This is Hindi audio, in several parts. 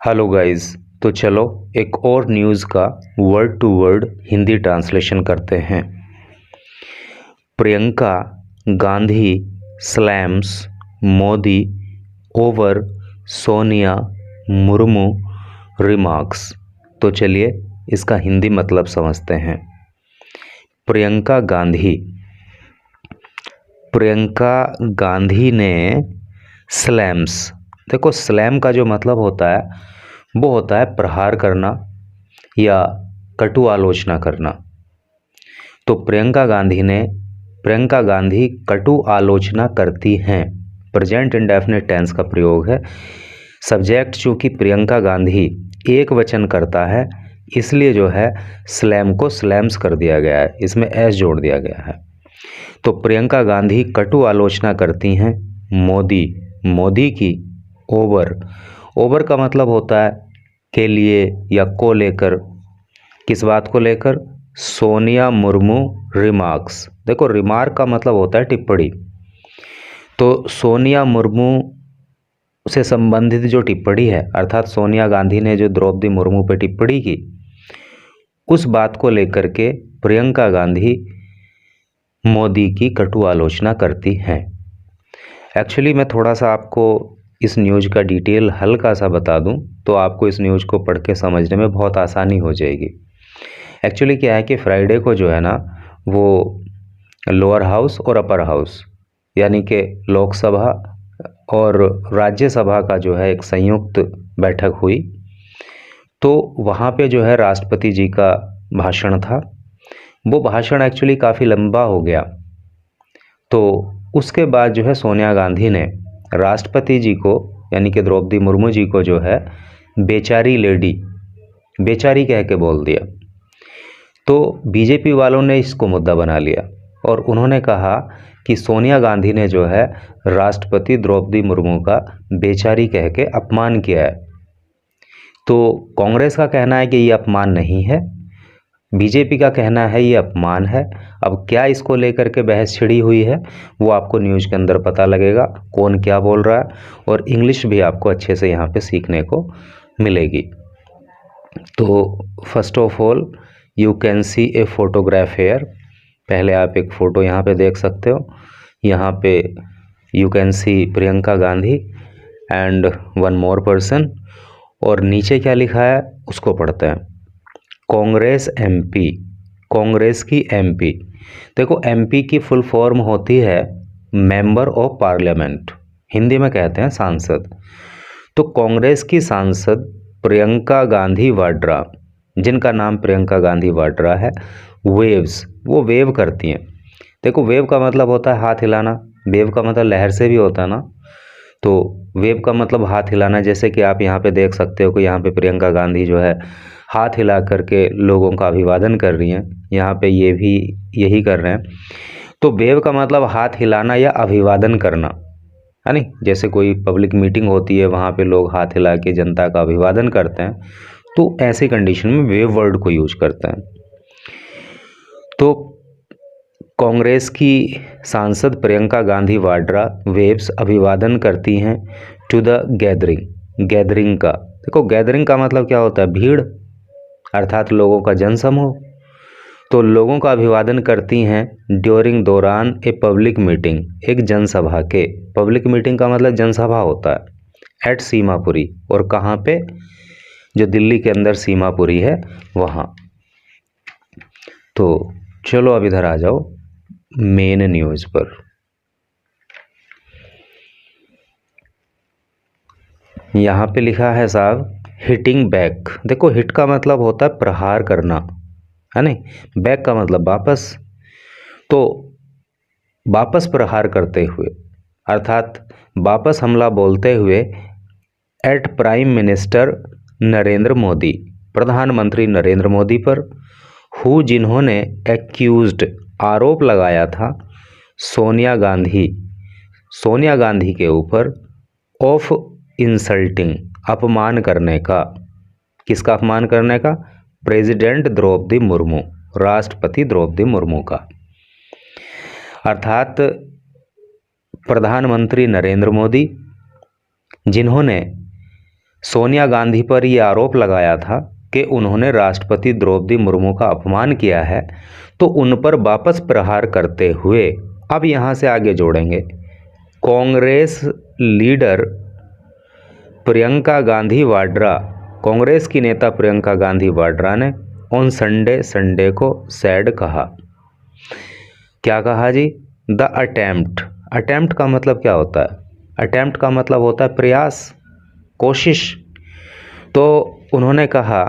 Hello guys. तो चलो एक और न्यूज़ का word to word Hindi translation करते हैं। Priyanka Gandhi slams Modi over Sonia Murmu remarks. तो चलिए इसका हिंदी मतलब समझते हैं। प्रियंका गांधी ने स्लैम्स, देखो स्लैम का जो मतलब होता है वो होता है प्रहार करना या कटु आलोचना करना। तो प्रियंका गांधी कटु आलोचना करती हैं। प्रेजेंट इंडेफिनिट टेंस का प्रयोग है। सब्जेक्ट चूंकि प्रियंका गांधी एक वचन करता है इसलिए जो है स्लैम को स्लैम्स कर दिया गया है, इसमें एस जोड़ दिया गया है। तो प्रियंका गांधी कटु आलोचना करती हैं मोदी की ओवर का मतलब होता है के लिए या को लेकर। किस बात को लेकर? सोनिया मुर्मू रिमार्क्स। देखो रिमार्क का मतलब होता है टिप्पणी। तो सोनिया मुर्मू से संबंधित जो टिप्पणी है, अर्थात सोनिया गांधी ने जो द्रौपदी मुर्मू पे टिप्पणी की, उस बात को लेकर के प्रियंका गांधी मोदी की कटु आलोचना करती हैं। एक्चुअली मैं थोड़ा सा आपको इस न्यूज़ का डिटेल हल्का सा बता दूं तो आपको इस न्यूज़ को पढ़ के समझने में बहुत आसानी हो जाएगी। एक्चुअली क्या है कि फ्राइडे को जो है ना वो लोअर हाउस और अपर हाउस यानी कि लोकसभा और राज्यसभा का जो है एक संयुक्त बैठक हुई। तो वहाँ पे जो है राष्ट्रपति जी का भाषण था। वो भाषण एक्चुअली काफ़ी लंबा हो गया। तो उसके बाद जो है सोनिया गांधी ने राष्ट्रपति जी को यानी कि द्रौपदी मुर्मू जी को जो है बेचारी कह के बोल दिया। तो बीजेपी वालों ने इसको मुद्दा बना लिया और उन्होंने कहा कि सोनिया गांधी ने जो है राष्ट्रपति द्रौपदी मुर्मू का बेचारी कह के अपमान किया है। तो कांग्रेस का कहना है कि ये अपमान नहीं है, बीजेपी का कहना है ये अपमान है। अब क्या इसको लेकर के बहस छिड़ी हुई है वो आपको न्यूज़ के अंदर पता लगेगा, कौन क्या बोल रहा है, और इंग्लिश भी आपको अच्छे से यहाँ पे सीखने को मिलेगी। तो first of all you can see a photograph here. पहले आप एक फ़ोटो यहाँ पे देख सकते हो। यहाँ पे you can C Priyanka Gandhi and one more person, और नीचे क्या लिखा है उसको पढ़ते हैं। कांग्रेस एमपी, कांग्रेस की एमपी। देखो एमपी की फुल फॉर्म होती है मेंबर ऑफ पार्लियामेंट, हिंदी में कहते हैं सांसद। तो कांग्रेस की सांसद प्रियंका गांधी वाड्रा, जिनका नाम प्रियंका गांधी वाड्रा है, वो वेव करती हैं। देखो वेव का मतलब होता है हाथ हिलाना, वेव का मतलब लहर से भी होता है ना। तो वेव का मतलब हाथ हिलाना, जैसे कि आप यहाँ पे देख सकते हो कि यहाँ पे प्रियंका गांधी जो है हाथ हिला करके लोगों का अभिवादन कर रही हैं। यहाँ पे ये भी यही कर रहे हैं। तो वेव का मतलब हाथ हिलाना या अभिवादन करना है नहीं। जैसे कोई पब्लिक मीटिंग होती है वहाँ पे लोग हाथ हिला के जनता का अभिवादन करते हैं, तो ऐसी कंडीशन में वेव वर्ड को यूज करते हैं। तो कांग्रेस की सांसद प्रियंका गांधी वाड्रा वेव्स अभिवादन करती हैं टू द गैदरिंग का। देखो गैदरिंग का मतलब क्या होता है? भीड़, अर्थात लोगों का जनसमूह। तो लोगों का अभिवादन करती हैं ड्यूरिंग, दौरान ए पब्लिक मीटिंग, एक जनसभा के। पब्लिक मीटिंग का मतलब जनसभा होता है। एट सीमापुरी, और कहाँ पे? जो दिल्ली के अंदर सीमापुरी है वहाँ। तो चलो अब इधर आ जाओ मेन न्यूज़ पर। यहाँ पे लिखा है साहब हिटिंग बैक। देखो हिट का मतलब होता है प्रहार करना, है नहीं। बैक का मतलब वापस। तो वापस प्रहार करते हुए, अर्थात वापस हमला बोलते हुए at prime minister Narendra Modi, प्रधानमंत्री नरेंद्र मोदी पर, हु जिन्होंने एक्यूज्ड, आरोप लगाया था, सोनिया गांधी के ऊपर, ऑफ इंसल्टिंग, अपमान करने का। किसका अपमान करने का? प्रेसिडेंट द्रौपदी मुर्मू, राष्ट्रपति द्रौपदी मुर्मू का। अर्थात प्रधानमंत्री नरेंद्र मोदी जिन्होंने सोनिया गांधी पर ये आरोप लगाया था कि उन्होंने राष्ट्रपति द्रौपदी मुर्मू का अपमान किया है, तो उन पर वापस प्रहार करते हुए अब यहाँ से आगे जोड़ेंगे। कांग्रेस लीडर प्रियंका गांधी वाड्रा, कांग्रेस की नेता प्रियंका गांधी वाड्रा ने ऑन संडे को सैड कहा। क्या कहा जी? द अटेम्प्ट का मतलब क्या होता है? अटेम्प्ट का मतलब होता है प्रयास, कोशिश। तो उन्होंने कहा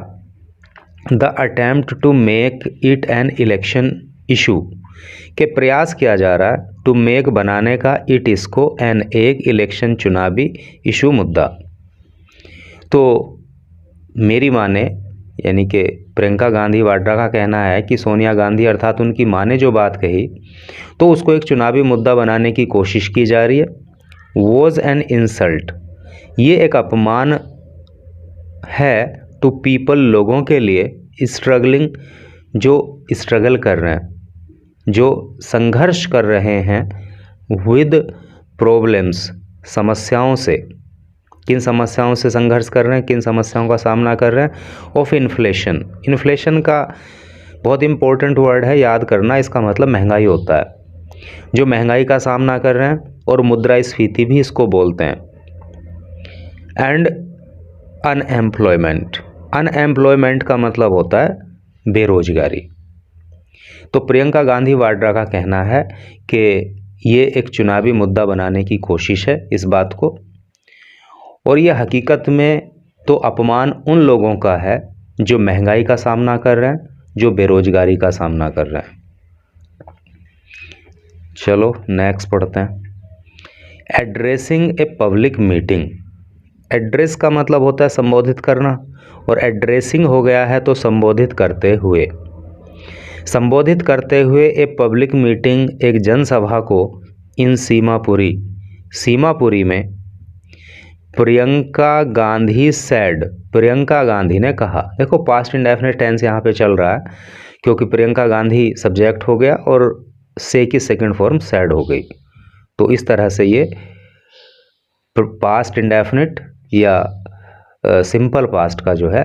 the attempt to make it an election issue, के प्रयास किया जा रहा है टू मेक बनाने का इट इसको एन एक इलेक्शन चुनावी इशू मुद्दा। तो मेरी माँ ने यानी कि प्रियंका गांधी वाड्रा का कहना है कि सोनिया गांधी अर्थात उनकी माँ ने जो बात कही तो उसको एक चुनावी मुद्दा बनाने की कोशिश की जा रही है। वॉज एन इंसल्ट, ये एक अपमान है टू पीपल, लोगों के लिए स्ट्रगलिंग, जो स्ट्रगल कर रहे हैं, जो संघर्ष कर रहे हैं विद प्रॉब्लम्स, समस्याओं से। किन समस्याओं से संघर्ष कर रहे हैं, किन समस्याओं का सामना कर रहे हैं? Of inflation. इन्फ्लेशन का बहुत इंपॉर्टेंट वर्ड है, याद करना। इसका मतलब महंगाई होता है, जो महंगाई का सामना कर रहे हैं, और मुद्रास्फीति भी इसको बोलते हैं। एंड अनएम्प्लॉयमेंट, अनएम्प्लॉयमेंट का मतलब होता है बेरोजगारी। तो प्रियंका गांधी वाड्रा का कहना है कि ये एक चुनावी मुद्दा बनाने की कोशिश है इस बात को, और ये हकीकत में तो अपमान उन लोगों का है जो महंगाई का सामना कर रहे हैं, जो बेरोजगारी का सामना कर रहे हैं। चलो नेक्स्ट पढ़ते हैं। Addressing a public meeting. Address का मतलब होता है संबोधित करना, और एड्रेसिंग हो गया है तो संबोधित करते हुए। संबोधित करते हुए ए पब्लिक मीटिंग, एक जनसभा को इन सीमापुरी में प्रियंका गांधी सैड, प्रियंका गांधी ने कहा। देखो पास्ट इंडेफिनिट टेंस यहाँ पे चल रहा है क्योंकि प्रियंका गांधी सब्जेक्ट हो गया और से की सेकंड फॉर्म सैड हो गई। तो इस तरह से ये पास्ट इंडेफिनिट या सिंपल पास्ट का जो है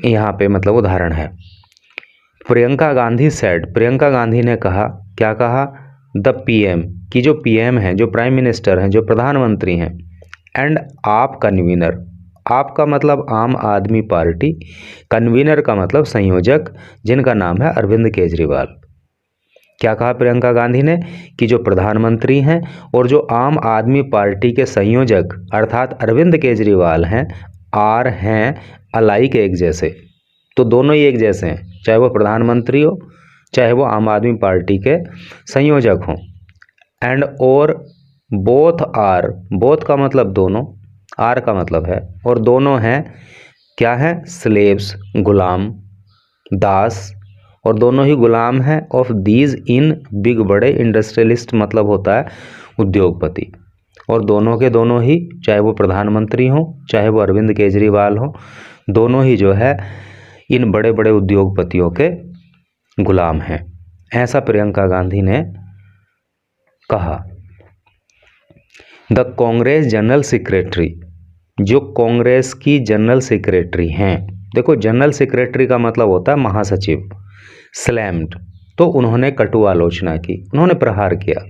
यहाँ पे मतलब उदाहरण है। प्रियंका गांधी सैड, प्रियंका गांधी ने कहा। क्या कहा? द पीएम, की जो पीएम हैं, जो प्राइम मिनिस्टर हैं, जो प्रधानमंत्री हैं, एंड आप कन्वीनर, आपका मतलब आम आदमी पार्टी, कन्वीनर का मतलब संयोजक, जिनका नाम है अरविंद केजरीवाल। क्या कहा प्रियंका गांधी ने? कि जो प्रधानमंत्री हैं और जो आम आदमी पार्टी के संयोजक अर्थात अरविंद केजरीवाल हैं, हैं अलाइक, एक जैसे। तो दोनों ही एक जैसे हैं, चाहे वो प्रधानमंत्री हो चाहे वो आम आदमी पार्टी के संयोजक हों। एंड और बोथ का मतलब दोनों, आर का मतलब है, और दोनों हैं क्या है? स्लेव्स, गुलाम, दास, और दोनों ही गुलाम हैं ऑफ दीज इन बिग, बड़े, इंडस्ट्रियलिस्ट मतलब होता है उद्योगपति। और दोनों के दोनों ही, चाहे वो प्रधानमंत्री हो चाहे वो अरविंद केजरीवाल हो, दोनों ही जो है इन बड़े बड़े उद्योगपतियों के गुलाम हैं। ऐसा प्रियंका गांधी ने कहा। द कांग्रेस जनरल सेक्रेटरी, जो कांग्रेस की जनरल सेक्रेटरी हैं, देखो जनरल सेक्रेटरी का मतलब होता है महासचिव, स्लैम्ड, तो उन्होंने कटु आलोचना की, उन्होंने प्रहार किया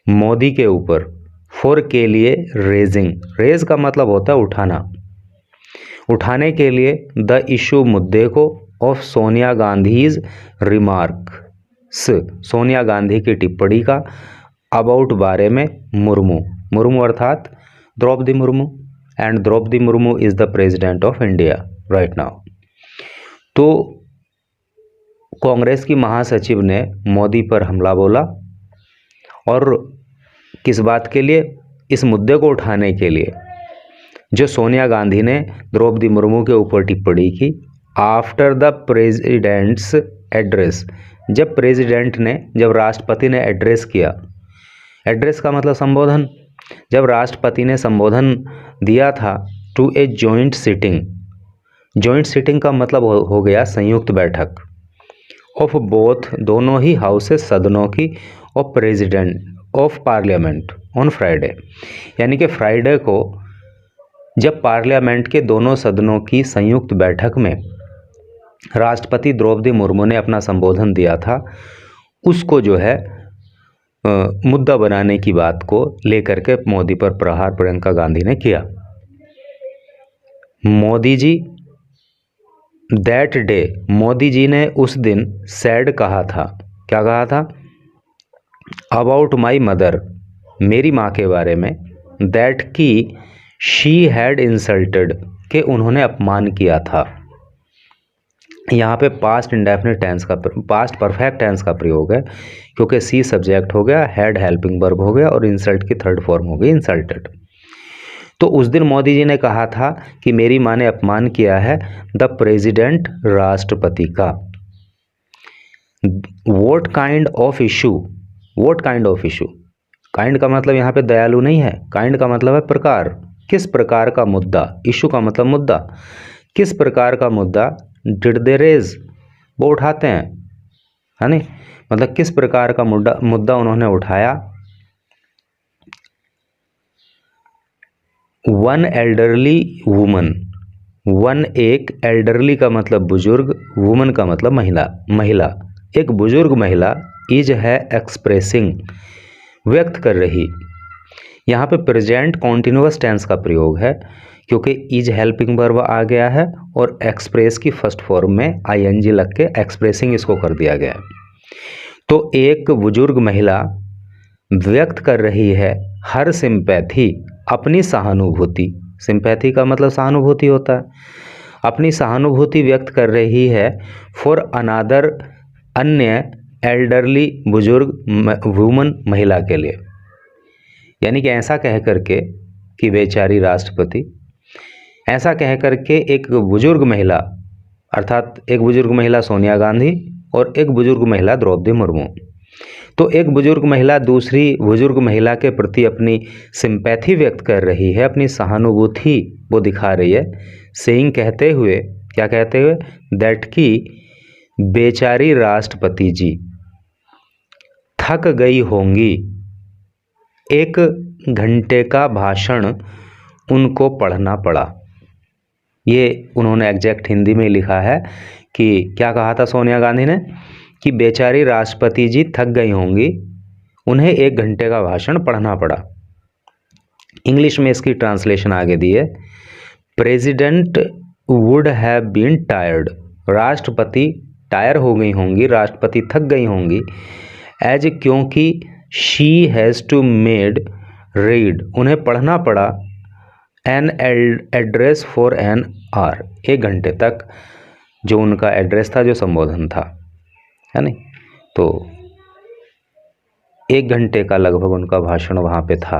मोदी के ऊपर। फॉर के लिए रेजिंग, रेज का मतलब होता है उठाना, उठाने के लिए द इशू, मुद्दे को, ऑफ सोनिया गांधीज रिमार्क्स, सोनिया गांधी की टिप्पणी का, अबाउट बारे में, मुर्मू अर्थात Draupadi Murmu, and Draupadi Murmu is the president of India right now. तो कांग्रेस की महासचिव ने मोदी पर हमला बोला, और किस बात के लिए? इस मुद्दे को उठाने के लिए जो सोनिया गांधी ने द्रौपदी मुर्मू के ऊपर टिप्पणी की। आफ्टर द प्रेसिडेंट्स एड्रेस, जब प्रेसिडेंट ने, जब राष्ट्रपति ने एड्रेस किया, एड्रेस का मतलब संबोधन, जब राष्ट्रपति ने संबोधन दिया था to a joint sitting, joint sitting का मतलब हो गया संयुक्त बैठक, ऑफ बोथ, दोनों ही हाउसेस, सदनों की, of president of parliament on Friday, यानी कि फ्राइडे को जब पार्लियामेंट के दोनों सदनों की संयुक्त बैठक में राष्ट्रपति द्रौपदी मुर्मू ने अपना संबोधन दिया था, उसको जो है मुद्दा बनाने की बात को लेकर के मोदी पर प्रहार प्रियंका गांधी ने किया। मोदी जी दैट डे, मोदी जी ने उस दिन सैड कहा था, क्या कहा था? अबाउट माई मदर, मेरी माँ के बारे में, दैट की शी हैड इंसल्टेड, के उन्होंने अपमान किया था। यहाँ पे पास्ट इंडेफिनिट टेंस का, पास्ट परफेक्ट टेंस का प्रयोग है, क्योंकि सी सब्जेक्ट हो गया, हैड हेल्पिंग वर्ब हो गया और इंसल्ट की थर्ड फॉर्म हो गई इंसल्टेड। तो उस दिन मोदी जी ने कहा था कि मेरी माँ ने अपमान किया है द प्रेसिडेंट, राष्ट्रपति का। What kind of issue, what kind of issue, kind का मतलब यहाँ पे दयालु नहीं है, काइंड का मतलब है प्रकार, किस प्रकार का मुद्दा, इशू का मतलब मुद्दा, किस प्रकार का मुद्दा डिड दे रेज, वो उठाते हैं, है नहीं, मतलब किस प्रकार का मुद्दा उन्होंने उठाया। वन एल्डरली वुमन, वन एक एल्डरली का मतलब बुजुर्ग, वुमन का मतलब महिला, महिला, एक बुजुर्ग महिला इज है एक्सप्रेसिंग, व्यक्त कर रही। यहाँ पे प्रेजेंट कॉन्टिन्यूअस टेंस का प्रयोग है, क्योंकि इज हेल्पिंग वर्ब आ गया है और एक्सप्रेस की फर्स्ट फॉर्म में आईएनजी लग के एक्सप्रेसिंग इसको कर दिया गया है। तो एक बुजुर्ग महिला व्यक्त कर रही है हर सिंपैथी, अपनी सहानुभूति, सिंपैथी का मतलब सहानुभूति होता है, अपनी सहानुभूति व्यक्त कर रही है फॉर अनादर, अन्य एल्डरली, बुजुर्ग वुमन, महिला के लिए। यानी कि ऐसा कह करके कि बेचारी राष्ट्रपति, ऐसा कह करके एक बुजुर्ग महिला, अर्थात एक बुजुर्ग महिला सोनिया गांधी और एक बुजुर्ग महिला द्रौपदी मुर्मू, तो एक बुजुर्ग महिला दूसरी बुजुर्ग महिला के प्रति अपनी सिंपैथी व्यक्त कर रही है, अपनी सहानुभूति वो दिखा रही है, सेइंग कहते हुए, क्या कहते हुए, दैट की बेचारी राष्ट्रपति जी थक गई होंगी, एक घंटे का भाषण उनको पढ़ना पड़ा। ये उन्होंने एग्जैक्ट हिंदी में लिखा है कि क्या कहा था सोनिया गांधी ने, कि बेचारी राष्ट्रपति जी थक गई होंगी, उन्हें 1 घंटे का भाषण पढ़ना पड़ा। इंग्लिश में इसकी ट्रांसलेशन आगे दी है, president would have been tired, राष्ट्रपति टायर हो गई होंगी, राष्ट्रपति थक गई होंगी, एज, क्योंकि she has to made read, उन्हें पढ़ना पड़ा, an address for an hour, 1 घंटे तक जो उनका एड्रेस था, जो संबोधन था, है नहीं, तो 1 घंटे का लगभग उनका भाषण वहाँ पे था।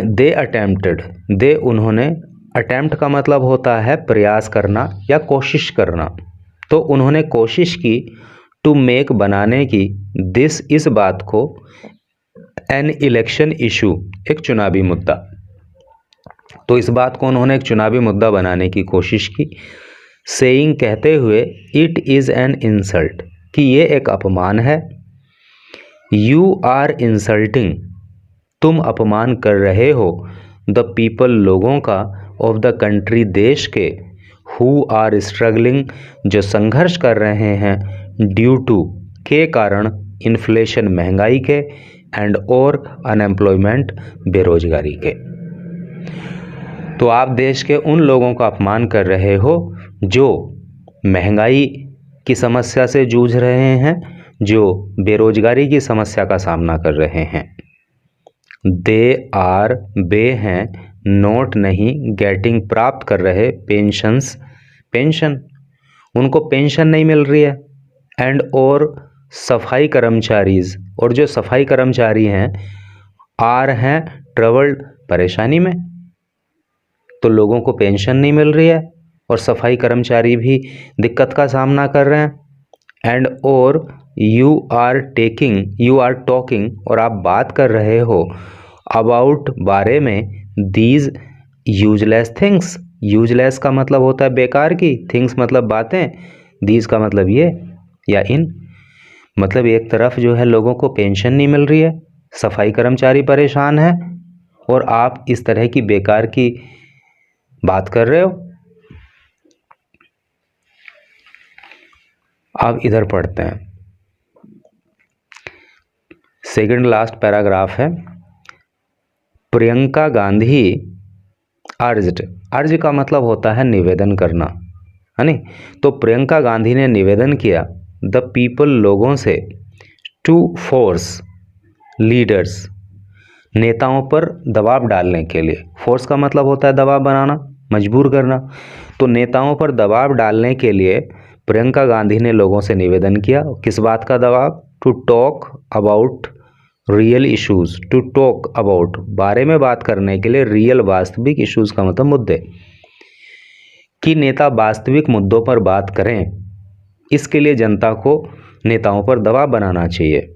दे अटेम्प्टेड, दे उन्होंने, अटेम्प्ट का मतलब होता है प्रयास करना या कोशिश करना, तो उन्होंने कोशिश की, टू मेक बनाने की, दिस इस बात को, एन इलेक्शन इशू एक चुनावी मुद्दा, तो इस बात को उन्होंने एक चुनावी मुद्दा बनाने की कोशिश की। सेइंग कहते हुए, इट इज़ एन इंसल्ट, कि ये एक अपमान है। यू आर इंसल्टिंग, तुम अपमान कर रहे हो, द पीपल लोगों का, ऑफ द कंट्री देश के, हु आर स्ट्रगलिंग जो संघर्ष कर रहे हैं, ड्यू टू के कारण, इन्फ्लेशन महंगाई के, एंड और अनएम्प्लॉयमेंट बेरोजगारी के। तो आप देश के उन लोगों का अपमान कर रहे हो जो महंगाई की समस्या से जूझ रहे हैं, जो बेरोजगारी की समस्या का सामना कर रहे हैं। दे आर, बे हैं, नोट नहीं, गेटिंग प्राप्त कर रहे, पेंशंस, पेंशन, उनको पेंशन नहीं मिल रही है, एंड और सफाई कर्मचारीज, और जो सफाई कर्मचारी हैं, आर हैं ट्रबल्ड, परेशानी में, तो लोगों को पेंशन नहीं मिल रही है और सफाई कर्मचारी भी दिक्कत का सामना कर रहे हैं। एंड और you are taking, you are talking, और आप बात कर रहे हो, अबाउट, बारे में, दीज यूजलेस थिंग्स, यूजलेस का मतलब होता है बेकार की, थिंग्स मतलब बातें, दीज का मतलब ये या इन, मतलब एक तरफ जो है लोगों को पेंशन नहीं मिल रही है, सफाई कर्मचारी परेशान है और आप इस तरह की बेकार की बात कर रहे हो। अब इधर पढ़ते हैं, सेकंड लास्ट पैराग्राफ है। प्रियंका गांधी अर्ज का मतलब होता है निवेदन करना, है नहीं। तो प्रियंका गांधी ने निवेदन किया द पीपल, लोगों से, टू फोर्स लीडर्स, नेताओं पर दबाव डालने के लिए। फोर्स का मतलब होता है दबाव बनाना, मजबूर करना। तो नेताओं पर दबाव डालने के लिए प्रियंका गांधी ने लोगों से निवेदन किया। किस बात का दबाव? To talk about real issues, to talk about, बारे में बात करने के लिए, रियल, वास्तविक, इश्यूज का मतलब मुद्दे, कि नेता वास्तविक मुद्दों पर बात करें। इसके लिए जनता को नेताओं पर दबाव बनाना चाहिए।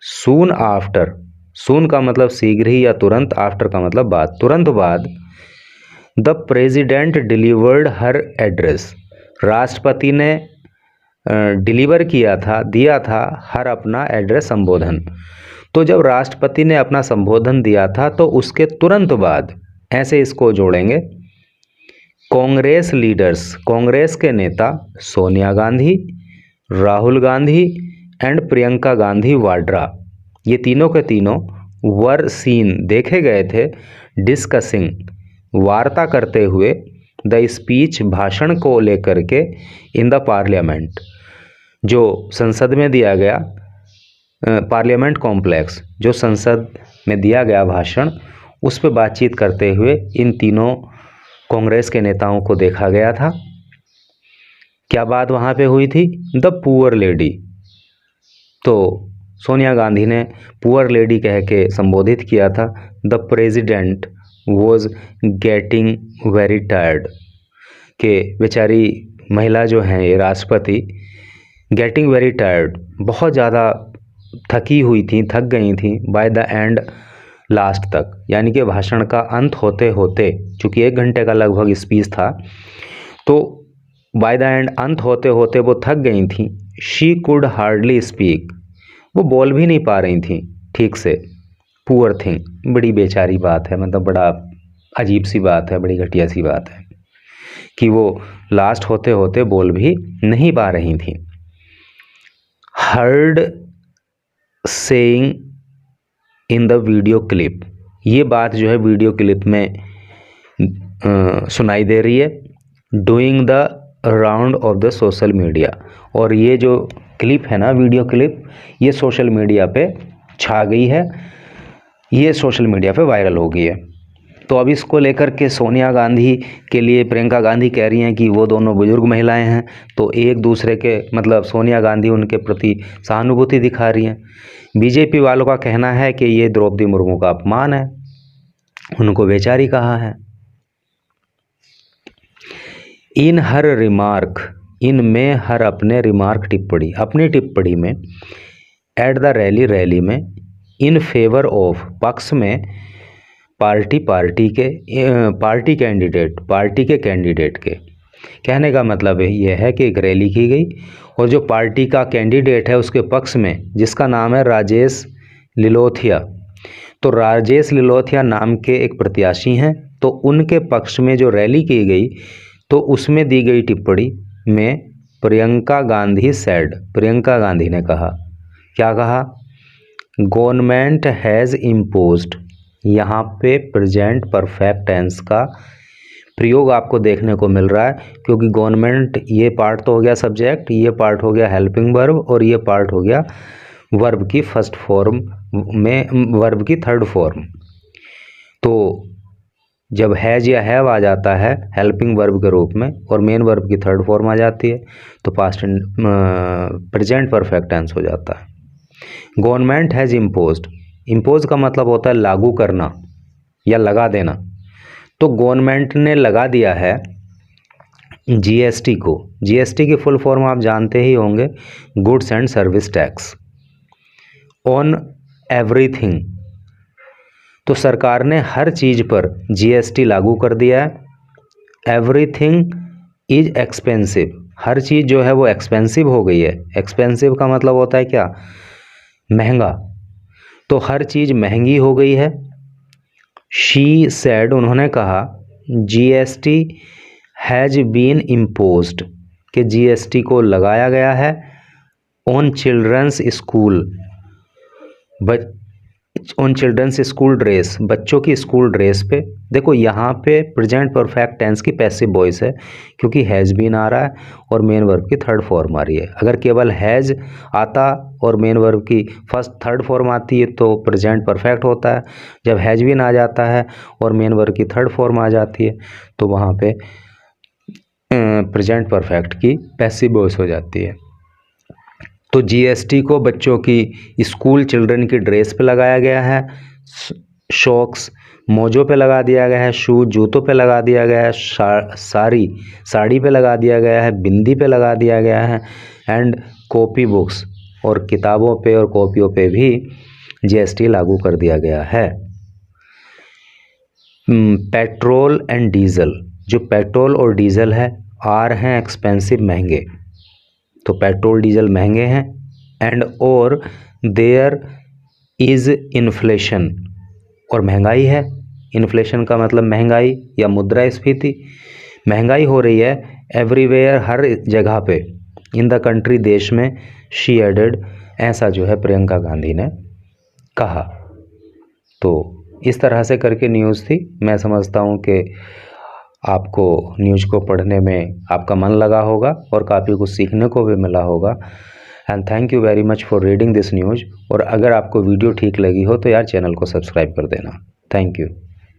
सून आफ्टर, सून का मतलब शीघ्र ही या तुरंत, आफ्टर का मतलब बाद, तुरंत बाद, the president delivered her address, राष्ट्रपति ने डिलीवर किया था, दिया था, हर अपना एड्रेस, संबोधन। तो जब राष्ट्रपति ने अपना संबोधन दिया था तो उसके तुरंत बाद, ऐसे इसको जोड़ेंगे, कांग्रेस लीडर्स, कांग्रेस के नेता सोनिया गांधी, राहुल गांधी एंड प्रियंका गांधी वाड्रा, ये तीनों के तीनों वर सीन, देखे गए थे, डिस्कसिंग, वार्ता करते हुए, द स्पीच, भाषण को लेकर के, इन द पार्लियामेंट, जो संसद में दिया गया, पार्लियामेंट कॉम्प्लेक्स, जो संसद में दिया गया भाषण, उस पर बातचीत करते हुए इन तीनों कांग्रेस के नेताओं को देखा गया था। क्या बात वहाँ पे हुई थी? The poor lady. तो सोनिया गांधी ने पुअर लेडी कह के संबोधित किया था। The president was getting very tired, के बेचारी महिला जो हैं, ये राष्ट्रपति, गेटिंग वेरी टायर्ड, बहुत ज़्यादा थकी हुई थी, थक गई थी, बाय द एंड, लास्ट तक, यानी कि भाषण का अंत होते होते, चूँकि 1 घंटे का लगभग स्पीच था, तो बाय द एंड, अंत होते होते वो थक गई थी। शी कुड हार्डली स्पीक, वो बोल भी नहीं पा रही थी ठीक से। पुअर थिंग, बड़ी बेचारी बात है, मतलब बड़ा अजीब सी बात है, बड़ी घटिया सी बात है कि वो लास्ट होते होते बोल भी नहीं पा रही थी। Heard saying in the video clip, ये बात जो है वीडियो क्लिप में सुनाई दे रही है। Doing the round of the social media, और ये जो क्लिप है ना, वीडियो क्लिप, ये सोशल मीडिया पे छा गई है, ये सोशल मीडिया पे वायरल हो गई है। तो अब इसको लेकर के सोनिया गांधी के लिए प्रियंका गांधी कह रही हैं कि वो दोनों बुजुर्ग महिलाएं हैं, तो एक दूसरे के, मतलब सोनिया गांधी उनके प्रति सहानुभूति दिखा रही हैं। बीजेपी वालों का कहना है कि ये द्रौपदी मुर्मू का अपमान है, उनको बेचारी कहा है। इन हर रिमार्क, इनमें हर अपने रिमार्क, टिप्पणी, अपनी टिप्पणी में, एट द रैली, रैली में, इन फेवर ऑफ, पक्ष में, पार्टी कैंडिडेट, पार्टी के कैंडिडेट के। कहने का मतलब ये है कि एक रैली की गई और जो पार्टी का कैंडिडेट है उसके पक्ष में, जिसका नाम है राजेश लिलोथिया, तो राजेश लिलोथिया नाम के एक प्रत्याशी हैं, तो उनके पक्ष में जो रैली की गई, तो उसमें दी गई टिप्पणी में प्रियंका गांधी सेड, प्रियंका गांधी ने कहा, क्या कहा? गवर्नमेंट हैज़ इम्पोज्ड, यहाँ पे प्रेजेंट परफेक्ट टेंस का प्रयोग आपको देखने को मिल रहा है, क्योंकि गवर्नमेंट, ये पार्ट तो हो गया सब्जेक्ट, ये पार्ट हो गया हेल्पिंग वर्ब, और ये पार्ट हो गया वर्ब की फर्स्ट फॉर्म में, वर्ब की थर्ड फॉर्म। तो जब हैज या हैव आ जाता है हेल्पिंग वर्ब के रूप में और मेन वर्ब की थर्ड फॉर्म आ जाती है, तो पास्ट प्रेजेंट परफेक्ट टेंस हो जाता है। गवर्नमेंट हैज़ इम्पोज्ड, इम्पोज का मतलब होता है लागू करना या लगा देना, तो गवर्नमेंट ने लगा दिया है जीएसटी को। जीएसटी की फुल फॉर्म आप जानते ही होंगे, goods and service tax, on everything. तो सरकार ने हर चीज़ पर जीएसटी लागू कर दिया है। एवरीथिंग इज एक्सपेंसिव, हर चीज़ जो है वो एक्सपेंसिव हो गई है। एक्सपेंसिव का मतलब होता है क्या? महंगा। तो हर चीज़ महंगी हो गई है। शी सेड, उन्होंने कहा, GST हैज़ बीन इम्पोज्ड, कि GST को लगाया गया है on childrens school, on childrens school dress, बच्चों की स्कूल ड्रेस पे। देखो यहाँ पे प्रेजेंट परफेक्ट टेंस की पैसिव वॉइस है, क्योंकि हैज़ बीन आ रहा है और मेन वर्ब की थर्ड फॉर्म आ रही है। अगर केवल हैज़ आता और मेन वर्ब की फर्स्ट थर्ड फॉर्म आती है तो प्रेजेंट परफेक्ट होता है। जब हैज़ बीन आ जाता है और मेन वर्ब की थर्ड फॉर्म आ जाती है तो वहाँ पे प्रेजेंट परफेक्ट की पैसिव वॉइस हो जाती है। तो GST को बच्चों की स्कूल चिल्ड्रन की ड्रेस पे लगाया गया है, शॉक्स मोजों पे लगा दिया गया है, शूज जूतों पे लगा दिया गया है, साड़ी पे लगा दिया गया है, बिंदी पे लगा दिया गया है, एंड कॉपी बुक्स, और किताबों पे और कॉपियों पे भी GST लागू कर दिया गया है। पेट्रोल एंड डीजल, जो पेट्रोल और डीजल है आर हैं एक्सपेंसिव, महंगे, तो पेट्रोल डीजल महंगे हैं। एंड और देयर इज़ इन्फ्लेशन, और महंगाई है। इन्फ्लेशन का मतलब महंगाई या मुद्रास्फीति, महंगाई हो रही है एवरीवेयर, हर जगह पे, इन द कंट्री, देश में। शी एडेड, ऐसा जो है प्रियंका गांधी ने कहा। तो इस तरह से करके न्यूज़ थी। मैं समझता हूँ कि आपको न्यूज़ को पढ़ने में आपका मन लगा होगा और काफ़ी कुछ सीखने को भी मिला होगा। And thank you very much for reading this news. और अगर आपको वीडियो ठीक लगी हो तो यार चैनल को सब्सक्राइब कर देना। Thank you.